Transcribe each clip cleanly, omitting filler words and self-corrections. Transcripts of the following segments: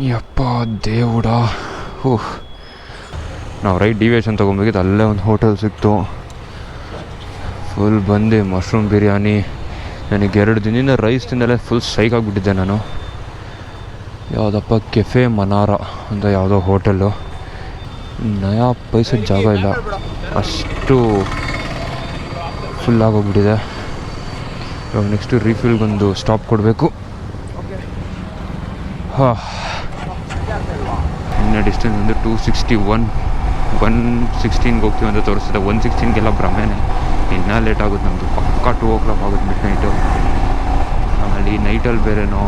ಯಪ್ಪ ದೇವುಡ. ಓಹ್, ನಾವು right deviation ತೊಗೊಬೇಕಿತ್ತು. ಅಲ್ಲೇ ಒಂದು ಹೋಟೆಲ್ ಸಿಕ್ತು. ಫುಲ್ ಬಂದು ಮಶ್ರೂಮ್ ಬಿರಿಯಾನಿ. ನನಗೆ 2 ದಿನದಿಂದ ರೈಸ್ ತಿಂದಲೇ ಫುಲ್ ಸ್ಟ್ರೈಕ್ ಆಗಿಬಿಟ್ಟಿದ್ದೆ ನಾನು. ಯಾವುದಪ್ಪ ಕೆಫೆ ಮನಾರ ಅಂತ ಯಾವುದೋ ಹೋಟೆಲ್ಲು. ನಯಾ ಪೈಸದ ಜಾಗ ಇಲ್ಲ, ಅಷ್ಟು ಫುಲ್ ಆಗೋಗ್ಬಿಟ್ಟಿದೆ. ಇವಾಗ ನೆಕ್ಸ್ಟು ರೀಫಿಲ್ಗೊಂದು ಸ್ಟಾಪ್ ಕೊಡಬೇಕು. ಹಾಂ, ಇನ್ನು ಡಿಸ್ಟೆನ್ಸ್ ಒಂದು 261, 116ಗೆ ಹೋಗ್ತೀವಿ ಅಂತ ತೋರಿಸ್ತದೆ. 116ಗೆಲ್ಲ ಭ್ರಮೆನೆ. ಇನ್ನೂ ಲೇಟ್ ಆಗುತ್ತೆ ನಮ್ಮದು. ಪಕ್ಕ 2 o'clock ಆಗುತ್ತೆ ಮಿಡ್ ನೈಟು. ಆಮೇಲೆ ಈ ನೈಟಲ್ಲಿ ಬೇರೆನೋ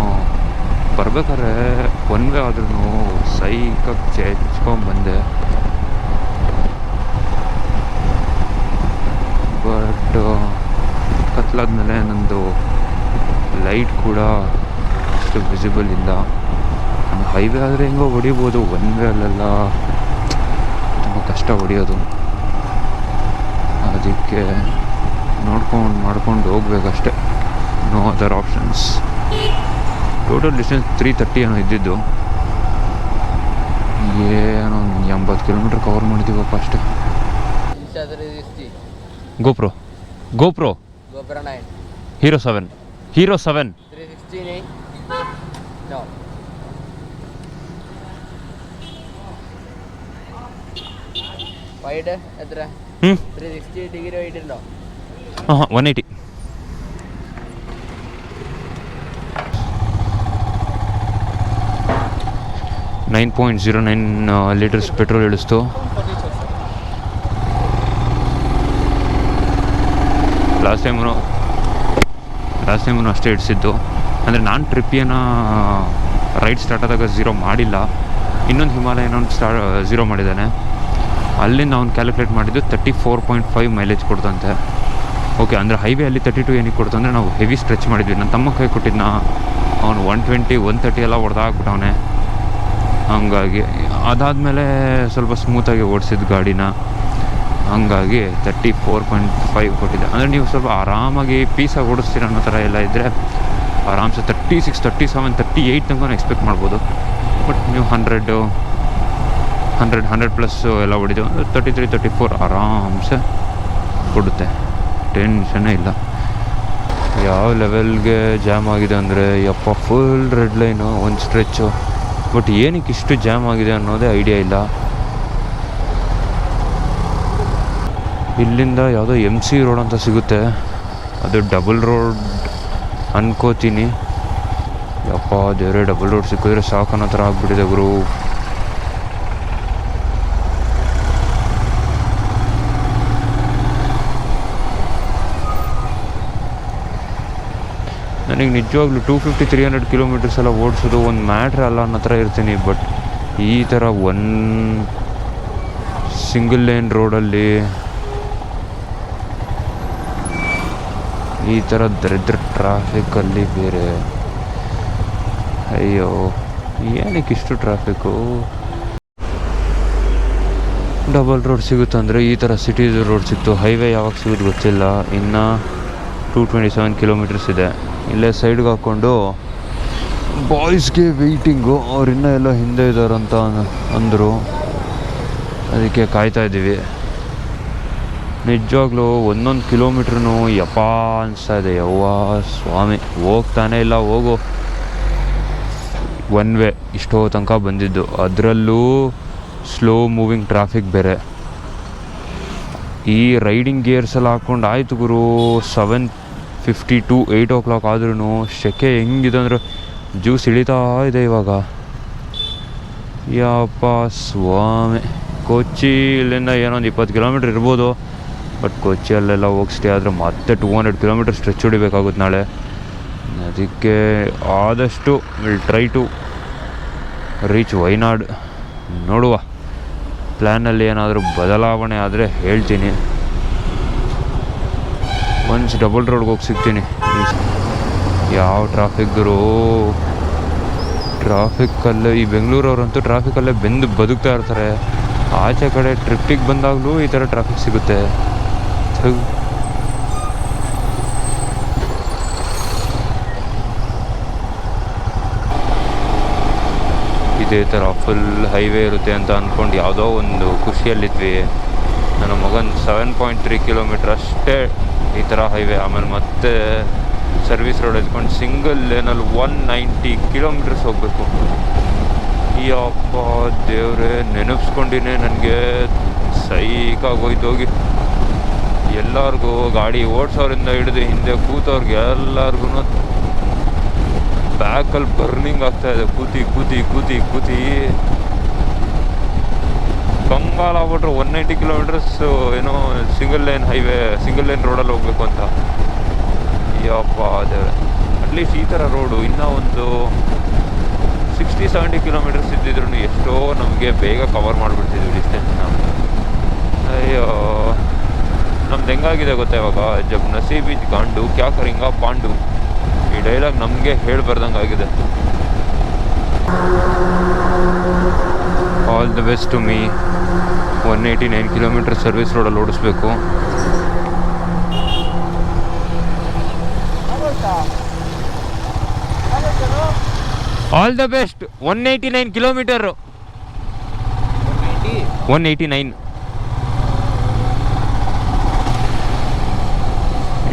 ಬರ್ಬೇಕಾದ್ರೆ ಒನ್ ವೇ ಆದ್ರೂ ಸೈಕಾಗಿ ಚೆಚ್ಕೊಂಡ್ಬಂದೆ. ಬಟ್ ಕತ್ಲಾದ್ಮೇಲೆ ನಂದು ಲೈಟ್ ಕೂಡ ಅಷ್ಟು ವಿಸಿಬಲ್ ಇಲ್ಲ. ಹೈವೇ ಆದರೆ ಹೆಂಗೋ ಹೊಡಿಬೋದು, ಒನ್ ವೇ ಅಲ್ಲೆಲ್ಲ ತುಂಬ ಕಷ್ಟ ಹೊಡಿಯೋದು. ಅದಕ್ಕೆ ಮಾಡ್ಕೊಂಡು ಹೋಗ್ಬೇಕಷ್ಟೆ. No other options. Total distance 330 ಏನೋ ಇದ್ದಿದ್ದು. ಏನೋ 80 ಕಿಲೋಮೀಟ್ರ್ ಕವರ್ ಮಾಡಿದ್ದೀವಪ್ಪ ಅಷ್ಟೇ. GoPro 9 Hero 7 360 no wide എത്ര 360 ഡിഗ്രി വൈഡ് ഉണ്ടോ? 180. $9.09 ಲೀಟರ್ಸ್ ಪೆಟ್ರೋಲ್ ಇಳಿಸ್ತು. ಲಾಸ್ಟ್ ಟೈಮು ಅಷ್ಟೇ ಇಡಿಸಿದ್ದು. ಅಂದರೆ ನಾನು ಟ್ರಿಪ್ಪಿಯನ್ನು ರೈಡ್ ಸ್ಟಾರ್ಟ್ ಆದಾಗ 0 ಮಾಡಿಲ್ಲ. ಇನ್ನೊಂದು ಹಿಮಾಲಯನ ಒಂದು 0 ಮಾಡಿದ್ದಾನೆ. ಅಲ್ಲಿಂದ ಅವ್ನು ಕ್ಯಾಲ್ಕುಲೇಟ್ ಮಾಡಿದ್ದು 34.5 ಮೈಲೇಜ್ ಕೊಡ್ತಂತೆ. ಓಕೆ, ಅಂದರೆ ಹೈವೇ ಅಲ್ಲಿ 32 ಏನಕ್ಕೆ ಕೊಡ್ತು ಅಂದರೆ ನಾವು ಹೆವಿ ಸ್ಟ್ರೆಚ್ ಮಾಡಿದ್ವಿ. ನನ್ನ ತಮ್ಮ ಕೈ ಕೊಟ್ಟಿದ್ನ ಅವನು 120, 130 ಎಲ್ಲ ಹೊಡೆದಾಕ್ಬಿಟ್ಟವನೆ. ಹಂಗಾಗಿ ಅದಾದಮೇಲೆ ಸ್ವಲ್ಪ ಸ್ಮೂತಾಗಿ ಓಡಿಸಿದ ಗಾಡಿನ. ಹಂಗಾಗಿ 34.5 ಕೊಟ್ಟಿದ್ದೆ. ಅಂದರೆ ನೀವು ಸ್ವಲ್ಪ ಆರಾಮಾಗಿ ಪೀಸಾಗಿ ಓಡಿಸ್ತೀರ ಅನ್ನೋ ಥರ ಎಲ್ಲ ಇದ್ದರೆ ಆರಾಮ್ಸೆ 36, 37, 38 ತನಕ ಎಕ್ಸ್ಪೆಕ್ಟ್ ಮಾಡ್ಬೋದು. ಬಟ್ ನೀವು 100+ ಎಲ್ಲ ಹೊಡಿದೆವು ಅಂದರೆ 33, 34 ಆರಾಮ್ಸೆ ಕೊಡುತ್ತೆ. ಟೆನ್ಷನ್ನೇ ಇಲ್ಲ. ಯಾವ ಲೆವೆಲ್ಗೆ ಜಾಮ್ ಆಗಿದೆ ಅಂದರೆ ಯಪ್ಪ, ಫುಲ್ ರೆಡ್ ಲೈನು ಒಂದು ಸ್ಟ್ರೆಚ್ಚು. ಬಟ್ ಏನಕ್ಕೆ ಇಷ್ಟು ಜಾಮ್ ಆಗಿದೆ ಅನ್ನೋದೇ ಐಡಿಯಾ ಇಲ್ಲ. ಇಲ್ಲಿಂದ ಯಾವುದೋ MC ರೋಡ್ ಅಂತ ಸಿಗುತ್ತೆ, ಅದು ಡಬಲ್ ರೋಡ್ ಅನ್ಕೋತೀನಿ. ಯಪ್ಪ ದೇವರೇ, ಡಬಲ್ ರೋಡ್ ಸಿಕ್ಕಿದ್ರೆ ಸಾಕು ಅನ್ನೋ ಥರ ಆಗ್ಬಿಟ್ಟಿದೆ ಗುರು. ನನಗೆ ನಿಜವಾಗ್ಲೂ 250-300 ಕಿಲೋಮೀಟರ್ಸ್ ಎಲ್ಲ ಓಡಿಸೋದು ಒಂದು ಮ್ಯಾಟ್ರ್ ಅಲ್ಲ ಅನ್ನೋ ಥರ ಇರ್ತೀನಿ. ಬಟ್ ಈ ಥರ ಸಿಂಗಲ್ ಲೇನ್ ರೋಡಲ್ಲಿ ಈ ಥರ ದರಿದ್ರ ಟ್ರಾಫಿಕ್ಕಲ್ಲಿ ಬೇರೆ, ಅಯ್ಯೋ ಏನಕ್ಕೆ ಇಷ್ಟು ಟ್ರಾಫಿಕ್ಕು. ಡಬಲ್ ರೋಡ್ ಸಿಗುತ್ತಂದರೆ ಈ ಥರ ಸಿಟೀಸ್ ರೋಡ್ ಸಿಕ್ತು. ಹೈವೇ ಯಾವಾಗ ಸಿಗೋದು ಗೊತ್ತಿಲ್ಲ. ಇನ್ನು 227 ಕಿಲೋಮೀಟರ್ಸ್ ಇದೆ. ಇಲ್ಲೇ ಸೈಡ್ಗೆ ಹಾಕ್ಕೊಂಡು ಬಾಯ್ಸ್ಗೆ ವೆಯ್ಟಿಂಗು. ಅವ್ರು ಇನ್ನೂ ಎಲ್ಲ ಹಿಂದೆ ಇದ್ದಾರಂತ ಅಂದರು. ಅದಕ್ಕೆ ಕಾಯ್ತಾ ಇದ್ದೀವಿ. ನಿಜವಾಗ್ಲೂ ಒಂದೊಂದು ಕಿಲೋಮೀಟ್ರೂ ಯಪ್ಪ ಅನಿಸ್ತಾ ಇದೆ. ಯವ್ವ ಸ್ವಾಮಿ, ಹೋಗ್ತಾನೆ ಇಲ್ಲ. ಹೋಗು, ಒನ್ ವೇ ಇಷ್ಟೋ ತನಕ ಬಂದಿದ್ದು, ಅದರಲ್ಲೂ ಸ್ಲೋ ಮೂವಿಂಗ್ ಟ್ರಾಫಿಕ್ ಬೇರೆ. ಈ ರೈಡಿಂಗ್ ಗೇರ್ಸ್ ಎಲ್ಲ ಹಾಕ್ಕೊಂಡು ಆಯಿತು ಗುರು. 7:52, 8 o'clock ಆದ್ರೂ ಶೆಕೆ ಹೆಂಗಿದೆ ಅಂದರೆ ಜ್ಯೂಸ್ ಇಳಿತಾ ಇದೆ ಇವಾಗ. ಯಪ್ಪ ಸ್ವಾಮಿ. ಕೊಚ್ಚಿ ಇಲ್ಲಿಂದ ಏನೊಂದು 20 ಕಿಲೋಮೀಟ್ರ್ ಇರ್ಬೋದು. ಬಟ್ ಕೊಚ್ಚಿಯಲ್ಲೆಲ್ಲ ಹೋಗಿ ಸ್ಟೇ ಆದರೆ ಮತ್ತೆ 200 ಕಿಲೋಮೀಟರ್ ಸ್ಟ್ರೆಚ್ ಹೊಡಿಬೇಕಾಗುತ್ತೆ ನಾಳೆ. ಅದಕ್ಕೆ ಆದಷ್ಟು will try to reach Wayanad. ನೋಡುವ, ಪ್ಲ್ಯಾನಲ್ಲಿ ಏನಾದರೂ ಬದಲಾವಣೆ ಆದರೆ ಹೇಳ್ತೀನಿ. ಒನ್ಸ್ ಡಬಲ್ ರೋಡ್ಗೆ ಹೋಗಿ ಸಿಗ್ತೀನಿ. ಯಾವ ಟ್ರಾಫಿಕ್ರು, ಟ್ರಾಫಿಕ್ಕಲ್ಲೇ ಈ ಬೆಂಗಳೂರವ್ರಂತೂ ಟ್ರಾಫಿಕಲ್ಲೇ ಬದುಕ್ತಾ ಇರ್ತಾರೆ. ಆಚೆ ಕಡೆ ಟ್ರಿಪ್ಪಿಗೆ ಬಂದಾಗಲೂ ಈ ಥರ ಟ್ರಾಫಿಕ್ ಸಿಗುತ್ತೆ. ಇದೇ ಥರ ಫುಲ್ ಹೈವೇ ಇರುತ್ತೆ ಅಂತ ಅಂದ್ಕೊಂಡು ಯಾವುದೋ ಒಂದು ಖುಷಿಯಲ್ಲಿದ್ವಿ. ನನ್ನ ಮಗನ 7.3 ಕಿಲೋಮೀಟ್ರ್ ಅಷ್ಟೇ ಈ ಥರ ಹೈವೇ. ಆಮೇಲೆ ಮತ್ತೆ ಸರ್ವಿಸ್ ರೋಡ್ ಎತ್ಕೊಂಡು ಸಿಂಗಲ್ ಲೇನಲ್ಲಿ 190 ಕಿಲೋಮೀಟರ್ಸ್ ಹೋಗಬೇಕು. ಯಪ್ಪ ದೇವ್ರೆ, ನೆನಪಿಸ್ಕೊಂಡಿನೇ ನನಗೆ ಸೈಕಾಗೋಯ್ತು ಹೋಗಿ. ಎಲ್ಲರಿಗೂ ಗಾಡಿ ಓಡಿಸೋರಿಂದ ಹಿಡಿದು ಹಿಂದೆ ಕೂತವ್ರಿಗೆ ಎಲ್ಲರಿಗೂ ಬ್ಯಾಕಲ್ಲಿ ಬರ್ನಿಂಗ್ ಆಗ್ತಾಯಿದೆ. ಕೂತಿ ಕೂತಿ ಕೂತಿ ಕೂತಿ ಕಂಗಾಲಾಗ್ಬಿಟ್ರು. 190 ಕಿಲೋಮೀಟರ್ಸ್ ಏನೋ single line highway, single line ರೋಡಲ್ಲಿ ಹೋಗ್ಬೇಕು ಅಂತ. ಯಪ್ಪ ಅದೇ ಅಟ್ಲೀಸ್ಟ್ ಈ ಥರ ರೋಡು ಇನ್ನೂ ಒಂದು 60-70 ಕಿಲೋಮೀಟರ್ಸ್ ಇದ್ದಿದ್ರು ಎಷ್ಟೋ ನಮಗೆ ಬೇಗ ಕವರ್ ಮಾಡಿಬಿಡ್ತಿದ್ವಿ ಡಿಸ್ಟೆನ್ಸ್ನ. ಅಯ್ಯೋ, ನಮ್ದು ಹೆಂಗಾಗಿದೆ ಗೊತ್ತಾ ಇವಾಗ, ಜಬ್ ನಸೀಬಿ ಗಾಂಡು ಕ್ಯಾ ಕರಿಂಗ ಪಾಂಡು, ಈ ಡೈಲಾಗ್ ನಮಗೆ ಹೇಳ್ಬಾರ್ದಂಗೆ ಆಗಿದೆ. All the best to me. 189 kilometre service ರೋಡಲ್ಲಿ ಓಡಿಸ್ಬೇಕು. All the best. 189 ಕಿಲೋಮೀಟರು. 189.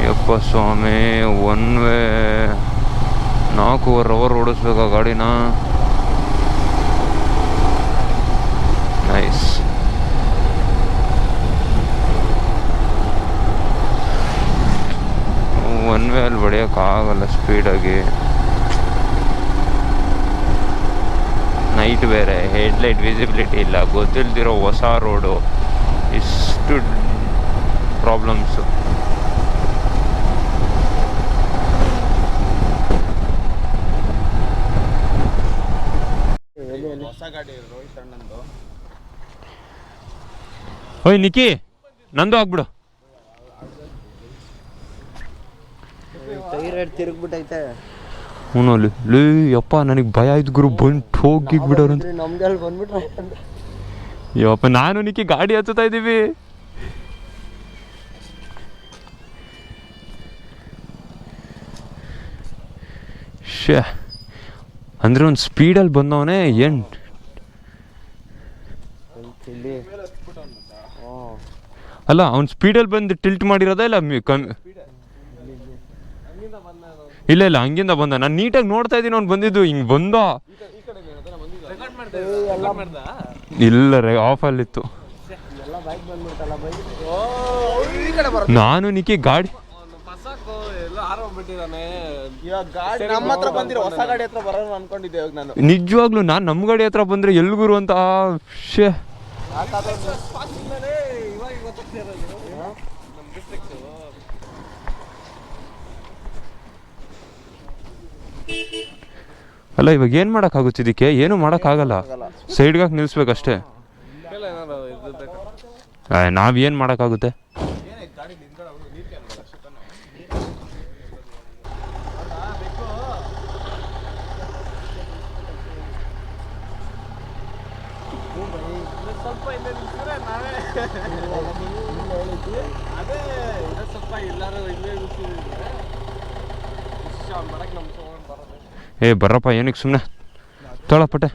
ಯಪ್ಪ ಸ್ವಾಮಿ, ಒನ್ ವೇ 4.5 ಅವರ್ ಓಡಿಸ್ಬೇಕಾ ಗಾಡಿನ. ನೈಸ್. ಒನ್ ವೇ ಅಲ್ಲಿ ಹೊಡೆಯೋಕ್ಕಾಗಲ್ಲ ಸ್ಪೀಡಾಗಿ. ನೈಟ್ ಬೇರೆ, ಹೆಡ್ಲೈಟ್ ವಿಸಿಬಿಲಿಟಿ ಇಲ್ಲ, ಗೊತ್ತಿಲ್ದಿರೋ ಹೊಸ ರೋಡು, ಇಷ್ಟು ಪ್ರಾಬ್ಲಮ್ಸು. ಓಯ್ ನಿಕ್ಕಿ, ನಂದು ಆಗ್ಬಿಡು. ತಿರುಗ್ಬಿಟ್ಟೈತೆ. ಹ್ಞೂ ಲೇ ಯಪ್ಪ, ನನಗೆ ಭಯ ಆಯ್ತು ಗುರು, ಬಂದು ಹೋಗಿಬಿಡೋರು ಅಂತ. ನಮ್ಗೆ ಅಲ್ಲಿ ಬಂದ್ಬಿಟ್ರೆ ಯಪ್ಪ, ನಾನು ನಿಕ್ಕಿ ಗಾಡಿ ಹತ್ತುತ್ತಾ ಇದ್ದೀವಿ. ಶೇ, ಅಂದರೆ ಒಂದು ಸ್ಪೀಡಲ್ಲಿ ಬಂದವನೇ ಏನು. ಅಲ್ಲ, ಅವ್ನು ಸ್ಪೀಡಲ್ಲಿ ಬಂದು ಟಿಲ್ಟ್ ಮಾಡಿರೋದ ಇಲ್ಲ ಇಲ್ಲ ಇಲ್ಲ ಹಂಗಿಂದ ಬಂದ. ನಾನು ನೀಟಾಗಿ ನೋಡ್ತಾ ಇದ್ದೀನಿ ಅವ್ನು ಬಂದಿದ್ದು. ಹಿಂಗೆ ಬಂದ ಇಲ್ಲ ರೇ, ಆಫಲ್ಲಿತ್ತು. ನಾನು ನಿಕ್ಕಿ ಗಾಡಿ ನಿಜವಾಗ್ಲೂ ನಾನು ನಮ್ಮ ಗಾಡಿ ಹತ್ರ ಬಂದ್ರೆ ಎಲ್ಗುರು ಅಂತ. ಶೇ, ಅಲ್ಲ ಇವಾಗ ಏನು ಮಾಡೋಕ್ಕಾಗುತ್ತೆ ಇದಕ್ಕೆ? ಏನೂ ಮಾಡೋಕ್ಕಾಗಲ್ಲ, ಸೈಡ್ಗಾಗಿ ನಿಲ್ಲಿಸ್ಬೇಕಷ್ಟೇ. ನಾವೇನು ಮಾಡೋಕ್ಕಾಗುತ್ತೆ? ಏ ಬರ್ರಪ್ಪ, ಏನಕ್ಕೆ ಸುಮ್ಮನೆ ತೊಳಪಟ್ಟೆ.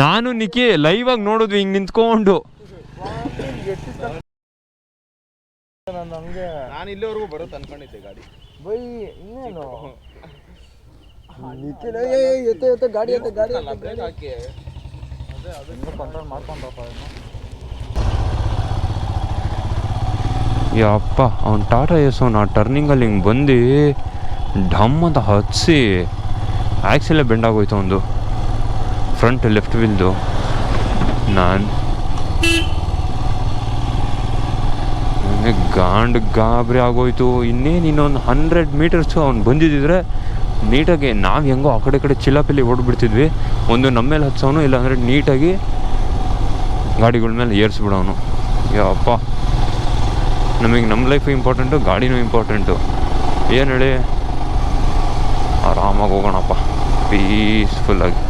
ನಾನು ನಿಕ್ಕಿ ಲೈವ್ ಆಗಿ ನೋಡಿದ್ವಿ ಹಿಂಗೆ ನಿಂತ್ಕೊಂಡು. ನಾನು ಇಲ್ಲಿವರೆಗೂ ಬರುತ್ತೆ ಅನ್ಕೊಂಡಿದ್ದೆ ಗಾಡಿ. ಬೈ ಇನ್ನೇನು ಗಾಡಿ ಹಾಕಿ ಕಂಟ್ರೋಲ್ ಮಾಡ್ಕೊಂಡ್ರಪ್ಪ. ಯಪ್ಪ, ಅವ್ನು ಟಾಟಾ ಎಸ್ ಅವ್ನು ಆ ಟರ್ನಿಂಗಲ್ಲಿ ಹಿಂಗೆ ಬಂದು ಢಮ್ ಅಂತ ಹತ್ಸಿ ಆ್ಯಕ್ಸೆಲ್ಲೇ ಬೆಂಡಾಗೋಯ್ತು ಒಂದು ಫ್ರಂಟ್ ಲೆಫ್ಟ್ ವೀಲ್ದು. ನಾನು ಗಾಬರಿ ಆಗೋಯ್ತು. ಇನ್ನೊಂದು 100 ಮೀಟರ್ಸು ಅವ್ನು ಬಂದಿದ್ದಿದ್ರೆ ನೀಟಾಗಿ ನಾವು ಹೆಂಗೋ ಆ ಕಡೆ ಚಿಲ್ಲಾಪಿಲ್ಲಿ ಓಡ್ಬಿಡ್ತಿದ್ವಿ. ಒಂದು ನಮ್ಮ ಮೇಲೆ ಹತ್ಸೋನು, ಇಲ್ಲಾಂದರೆ ನೀಟಾಗಿ ಗಾಡಿಗಳ ಮೇಲೆ ಏರಿಸ್ಬಿಡೋನು. ಯಪ್ಪ, ನಮಗೆ ನಮ್ಮ ಲೈಫು ಇಂಪಾರ್ಟೆಂಟು, ಗಾಡಿನೂ ಇಂಪಾರ್ಟೆಂಟು. ಏನು ಹೇಳಿ, ಆರಾಮಾಗಿ ಹೋಗೋಣಪ್ಪ ಪೀಸ್ಫುಲ್ಲಾಗಿ.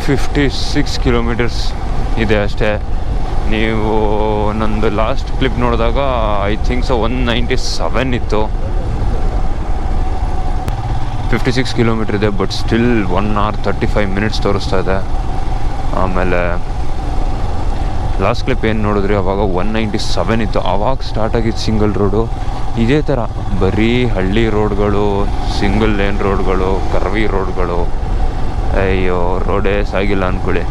$56 ಕಿಲೋಮೀಟರ್ಸ್ ಇದೆ ಅಷ್ಟೇ. ನೀವು ನಂದು ಲಾಸ್ಟ್ ಕ್ಲಿಪ್ ನೋಡಿದಾಗ ಐ ಥಿಂಕ್ ಸೊ 197 ಇತ್ತು. 56 ಕಿಲೋಮೀಟ್ರ್ ಇದೆ, ಬಟ್ ಸ್ಟಿಲ್ 1 hour 35 minutes ತೋರಿಸ್ತಾ ಇದೆ. ಆಮೇಲೆ ಲಾಸ್ಟ್ ಕ್ಲಿಪ್ ಏನು ನೋಡಿದ್ರಿ ಅವಾಗ 197 ಇತ್ತು. ಆವಾಗ ಸ್ಟಾರ್ಟ್ ಆಗಿದ್ದು ಸಿಂಗಲ್ ರೋಡು. ಇದೇ ಥರ ಬರೀ ಹಳ್ಳಿ ರೋಡ್ಗಳು, ಸಿಂಗಲ್ ಲೇನ್ ರೋಡ್ಗಳು, ಕರ್ವಿ ರೋಡ್ಗಳು. ಅಯ್ಯೋ ರೋಡೇ ಸಾಗಿಲ್ಲ ಅಂದ್ಕೊಳ್ಳಿ.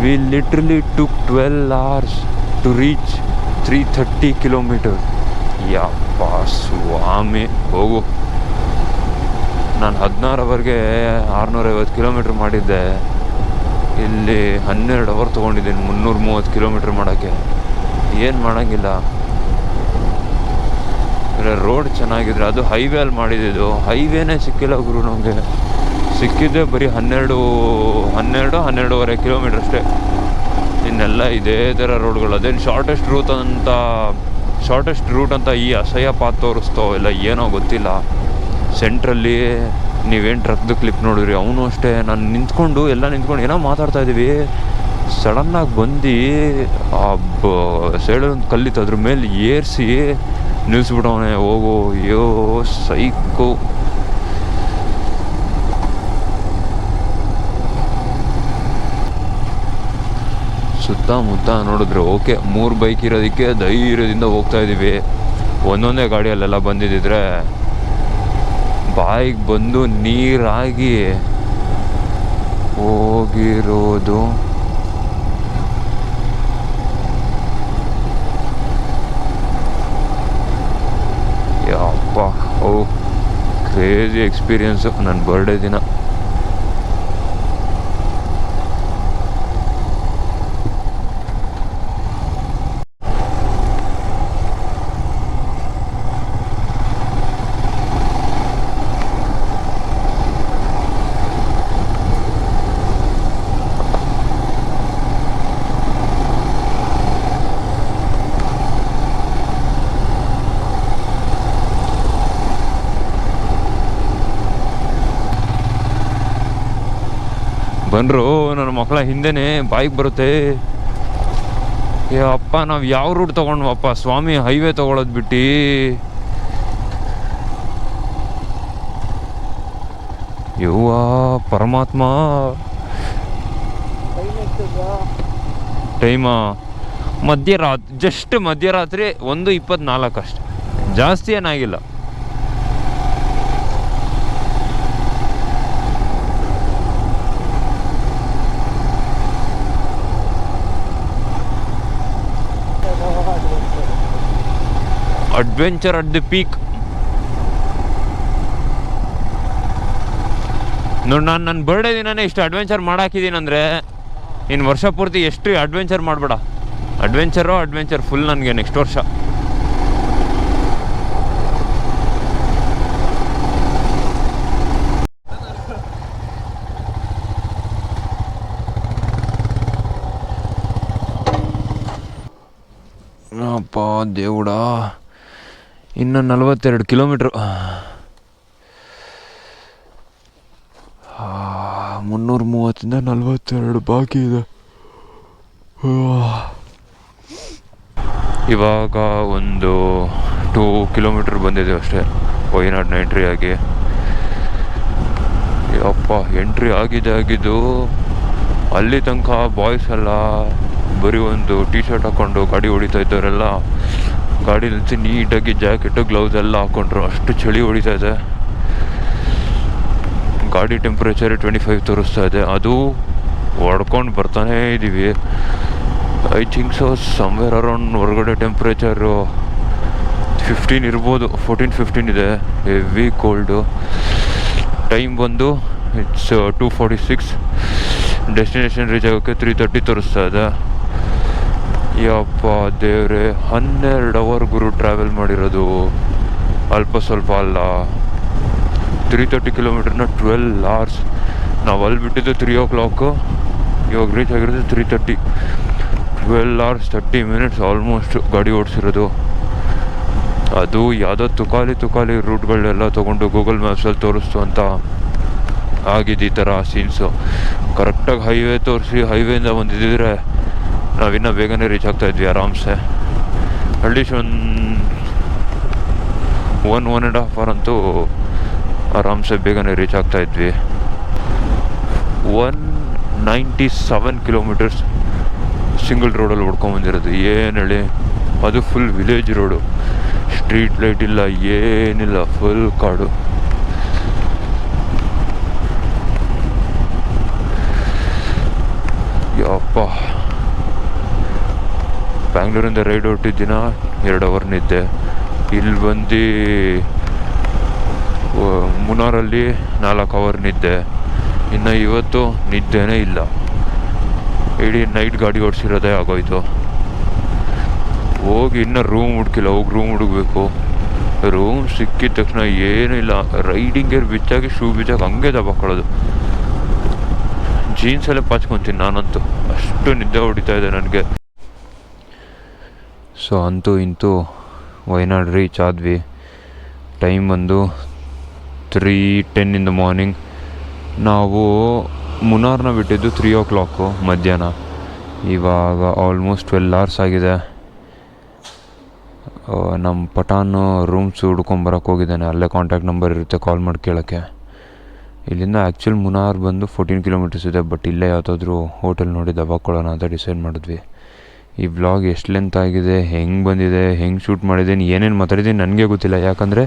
We literally took 12 hours to reach 330 kilometers. ಯಪ್ಪ ಸ್ವಾಮಿ ಹೋಗು. ನಾನು 16 650 ಕಿಲೋಮೀಟ್ರ್ ಮಾಡಿದ್ದೆ. ಇಲ್ಲಿ 12 hour ತೊಗೊಂಡಿದ್ದೀನಿ 330 ಕಿಲೋಮೀಟ್ರ್ ಮಾಡೋಕ್ಕೆ. ಏನು ಮಾಡೋಂಗಿಲ್ಲ. ರೋಡ್ ಚೆನ್ನಾಗಿದ್ರೆ, ಅದು ಹೈವೇ ಅಲ್ಲಿ ಮಾಡಿದ್ದು. ಹೈವೇನೇ ಸಿಕ್ಕಿಲ್ಲ ಗುರು ನಮಗೆ. ಸಿಕ್ಕಿದ್ದೆ ಬರೀ 12-12.5 ಕಿಲೋಮೀಟ್ರ್ ಅಷ್ಟೇ. ಇನ್ನೆಲ್ಲ ಇದೇ ಥರ ರೋಡ್ಗಳು. ಅದೇನು ಶಾರ್ಟೆಸ್ಟ್ ರೂಟ್ ಅಂತ ಈ ಅಸಹ್ಯ ಪಾತ್ ತೋರಿಸ್ತೋ ಇಲ್ಲ ಏನೋ ಗೊತ್ತಿಲ್ಲ. ಸೆಂಟ್ರಲ್ಲಿ ನೀವೇನು ಟ್ರಕ್ದು ಕ್ಲಿಪ್ ನೋಡಿದ್ರಿ, ಅವನು ಅಷ್ಟೇ. ನಾನು ನಿಂತ್ಕೊಂಡು ಏನೋ ಮಾತಾಡ್ತಾ ಇದ್ದೀವಿ, ಸಡನ್ನಾಗಿ ಬಂದು ಆ ಸೈಡಲ್ಲೊಂದು ಕಲ್ಲಿತ್ತು, ಅದ್ರ ಮೇಲೆ ಏರಿಸಿ ನಿಲ್ಲಿಸ್ಬಿಟ್ಟವನೇ. ಹೋಗು, ಅಯ್ಯೋ ಸೈಕು. ಸುತ್ತಮುತ್ತ ನೋಡಿದ್ರೆ ಓಕೆ, 3 ಬೈಕ್ ಇರೋದಕ್ಕೆ ಧೈರ್ಯದಿಂದ ಹೋಗ್ತಾ ಇದ್ದೀವಿ. ಒಂದೊಂದೇ ಗಾಡಿಯಲ್ಲೆಲ್ಲ ಬಂದಿದ್ದಿದ್ರೆ ಬಾಯಿಗೆ ಬಂದು ನೀರಾಗಿ ಹೋಗಿರೋದು. ಯಪ್ಪ ಕ್ರೇಜಿ ಎಕ್ಸ್ಪೀರಿಯನ್ಸು ನನ್ನ ಬರ್ಡೇ ದಿನ. ಬನ್ರು ನನ್ನ ಮಕ್ಕಳ ಹಿಂದೆನೇ ಬೈಕ್ ಬರುತ್ತೆ. ಅಪ್ಪ ನಾವು ಯಾವ ರೂಟ್ ತೊಗೊಂಡ್ವಪ್ಪ ಸ್ವಾಮಿ, ಹೈವೇ ತೊಗೊಳೋದು ಬಿಟ್ಟು. ಯವ್ವ ಪರಮಾತ್ಮ. ಟೈಮಾ ಮಧ್ಯರಾತ್ರಿ 1:24 ಅಷ್ಟೆ, ಜಾಸ್ತಿ ಏನಾಗಿಲ್ಲ. Adventure at the peak. ನೋಡಿ, ನಾನು ನನ್ನ ಬರ್ಡೇ ದಿನನೇ ಇಷ್ಟು ಅಡ್ವೆಂಚರ್ ಮಾಡಾಕಿದ್ದೀನಿ ಅಂದರೆ ಇನ್ನು ವರ್ಷ ಪೂರ್ತಿ ಎಷ್ಟು ಅಡ್ವೆಂಚರ್ ಮಾಡಬೇಡ. ಅಡ್ವೆಂಚರ್ ಫುಲ್ ನನಗೆ ನೆಕ್ಸ್ಟ್ ವರ್ಷ. ಅಪ್ಪ ದೇವುಡಾ, ಇನ್ನು 42 ಕಿಲೋಮೀಟ್ರು. 330ಇಂದ 42 ಬಾಕಿ ಇದೆ. ಇವಾಗ ಒಂದು 2 ಕಿಲೋಮೀಟ್ರ್ ಬಂದಿದೆ ಅಷ್ಟೇ ವಯನಾಡ್ನ ಎಂಟ್ರಿ ಆಗಿ. ಅಪ್ಪ ಎಂಟ್ರಿ ಆಗಿದ್ದು ಅಲ್ಲಿ ತನಕ ಬಾಯ್ಸ್ ಎಲ್ಲ ಬರೀ ಒಂದು ಟೀ ಶರ್ಟ್ ಹಾಕ್ಕೊಂಡು ಗಾಡಿ ಹೊಡಿತಾ ಇದ್ದವರೆಲ್ಲ ಗಾಡಿ ನಿಲ್ಲಿಸಿ ನೀಟಾಗಿ ಜಾಕೆಟು ಗ್ಲೌಸ್ ಎಲ್ಲ ಹಾಕ್ಕೊಂಡ್ರು. ಅಷ್ಟು ಚಳಿ ಹೊಡಿತಾ ಇದೆ. ಗಾಡಿ ಟೆಂಪ್ರೇಚರ್ 25 ತೋರಿಸ್ತಾ ಇದೆ. ಅದು ಹೊಡ್ಕೊಂಡು ಬರ್ತಾನೇ ಇದ್ದೀವಿ. I think so somewhere around ಹೊರಗಡೆ ಟೆಂಪ್ರೇಚರು 15 ಇರ್ಬೋದು, 14-15 ಇದೆ. Heavy cold. ಟೈಮ್ ಬಂದು ಇಟ್ಸ್ 2:46. ಡೆಸ್ಟಿನೇಷನ್ ರೀಚ್ ಆಗೋಕ್ಕೆ 3:30 ತೋರಿಸ್ತಾ ಇದೆ. ಯಪ್ಪ ದೇವ್ರೆ, 12 hour ಗುರು ಟ್ರಾವೆಲ್ ಮಾಡಿರೋದು, ಅಲ್ಪ ಸ್ವಲ್ಪ ಅಲ್ಲ. 330 ಕಿಲೋಮೀಟ್ರನ್ನ 12 hours. ನಾವು ಅಲ್ಲಿ ಬಿಟ್ಟಿದ್ದು 3 o'clock, ಇವಾಗ ರೀಚ್ ಆಗಿರೋದು 3:30. 12 hours 30 minutes ಆಲ್ಮೋಸ್ಟ್ ಗಾಡಿ ಓಡಿಸಿರೋದು. ಅದು ಯಾವುದೋ ತುಕಾಲಿ ರೂಟ್ಗಳನ್ನೆಲ್ಲ ತೊಗೊಂಡು ಗೂಗಲ್ ಮ್ಯಾಪ್ಸಲ್ಲಿ ತೋರಿಸ್ತು ಅಂತ ಆಗಿದ್ದು ಈ ಥರ ಸೀನ್ಸು. ಕರೆಕ್ಟಾಗಿ ಹೈವೇ ತೋರಿಸಿ ಹೈವೇಯಿಂದ ಬಂದಿದ್ದರೆ ನಾವಿನ್ನೂ ಬೇಗನೆ ರೀಚ್ ಆಗ್ತಾಯಿದ್ವಿ ಆರಾಮ್ಸೆ. At least one and half hour ಅಂತೂ ಆರಾಮ್ಸೆ ಬೇಗನೆ ರೀಚ್ ಆಗ್ತಾಯಿದ್ವಿ. 197 ಕಿಲೋಮೀಟರ್ಸ್ ಸಿಂಗಲ್ ರೋಡಲ್ಲಿ ಹೊಡ್ಕೊಂಬಂದಿರೋದು. ಏನು ಹೇಳಿ, ಅದು full village road, street light ಇಲ್ಲ, ಏನಿಲ್ಲ, ಫುಲ್ ಕಾಡು. ಯಪ್ಪ, ಬ್ಯಾಂಗ್ಳೂರಿಂದ ರೈಡ್ ಹೊರಟಿದ್ದ ದಿನ 2 ಅವರ್ ನಿದ್ದೆ. ಇಲ್ಲಿ ಬಂದು ಮುನ್ನಾರಲ್ಲಿ 4 ಅವರ್ ನಿದ್ದೆ. ಇನ್ನು ಇವತ್ತು ನಿದ್ದೆನೇ ಇಲ್ಲ. ಇಡೀ ನೈಟ್ ಗಾಡಿ ಓಡಿಸಿರೋದೇ ಆಗೋಯ್ತು. ಹೋಗಿ ಇನ್ನೂ ರೂಮ್ ಹುಡುಕಿಲ್ಲ, ಹೋಗಿ ರೂಮ್ ಹುಡುಗಬೇಕು. ರೂಮ್ ಸಿಕ್ಕಿದ ತಕ್ಷಣ ಏನೂ ಇಲ್ಲ, ರೈಡಿಂಗ್ ಗೇರ್ ಬಿಚ್ಚಾಗಿ ಶೂ ಬಿಚ್ಚಾಗಿ ಹಂಗೆ ದಬಾಕೊಳ್ಳೋದು. ಜೀನ್ಸಲ್ಲೇ ಪಾಚ್ಕೊತೀನಿ ನಾನಂತೂ, ಅಷ್ಟು ನಿದ್ದೆ ಹೊಡಿತಾ ಇದೆ ನನಗೆ. ಸೊ ಅಂತೂ ಇಂತೂ ವಯನಾಡ್ ರೀಚ್ ಆದ್ವಿ. ಟೈಮ್ ಬಂದು 3:10 ಇನ್ ದ ಮಾರ್ನಿಂಗ್. ನಾವು ಮುನ್ನಾರ್ನ ಬಿಟ್ಟಿದ್ದು 3 o'clock ಮಧ್ಯಾಹ್ನ. ಇವಾಗ ಆಲ್ಮೋಸ್ಟ್ 12 hours ಆಗಿದೆ. ನಮ್ಮ ಪಠಾನು ರೂಮ್ಸ್ ಹುಡ್ಕೊಂಬರಕ್ಕೆ ಹೋಗಿದ್ದಾನೆ. ಅಲ್ಲೇ ಕಾಂಟ್ಯಾಕ್ಟ್ ನಂಬರ್ ಇರುತ್ತೆ, ಕಾಲ್ ಮಾಡಿ ಕೇಳೋಕ್ಕೆ. ಇಲ್ಲಿಂದ ಆ್ಯಕ್ಚುಲಿ ಮುನ್ನಾರ್ ಬಂದು 14 kilometers ಇದೆ. ಬಟ್ ಇಲ್ಲೇ ಯಾವುದಾದ್ರೂ ಹೋಟೆಲ್ ನೋಡಿ ದಬಾಕೊಳ್ಳೋಣ ಅಂತ ಡಿಸೈಡ್ ಮಾಡಿದ್ವಿ. ಈ ವ್ಲಾಗ್ ಎಷ್ಟು ಲೆಂತ್ ಆಗಿದೆ, ಹೆಂಗೆ ಬಂದಿದೆ, ಹೆಂಗೆ ಶೂಟ್ ಮಾಡಿದ್ದೀನಿ, ಏನೇನು ಮಾತಾಡಿದ್ದೀನಿ ನನಗೆ ಗೊತ್ತಿಲ್ಲ. ಯಾಕಂದರೆ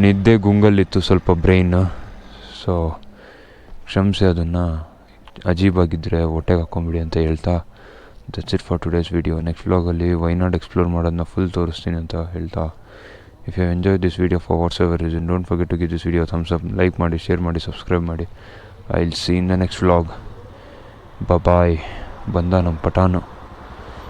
ನಿದ್ದೆ ಗುಂಗಲ್ಲಿತ್ತು ಸ್ವಲ್ಪ ಬ್ರೈನ್. ಸೊ ಕ್ಷಮಿಸಿ, ಅದನ್ನು ಅಜೀಬಾಗಿದ್ದರೆ ಹೊಟ್ಟೆಗೆ ಹಾಕ್ಕೊಂಬಿಡಿ ಅಂತ ಹೇಳ್ತಾ, that's it for today's video. Next ವ್ಲಾಗಲ್ಲಿ ವಯನಾಡ್ ಎಕ್ಸ್ಪ್ಲೋರ್ ಮಾಡೋದನ್ನ ಫುಲ್ ತೋರಿಸ್ತೀನಿ ಅಂತ ಹೇಳ್ತಾ, if you enjoy this video for whatsoever reason, don't forget to give this video thumbs up, like ಮಾಡಿ, ಶೇರ್ ಮಾಡಿ, ಸಬ್ಸ್ಕ್ರೈಬ್ ಮಾಡಿ. I will see in the next vlog. Bye. ಬಂದ ನಮ್ಮ ಪಠಾನು.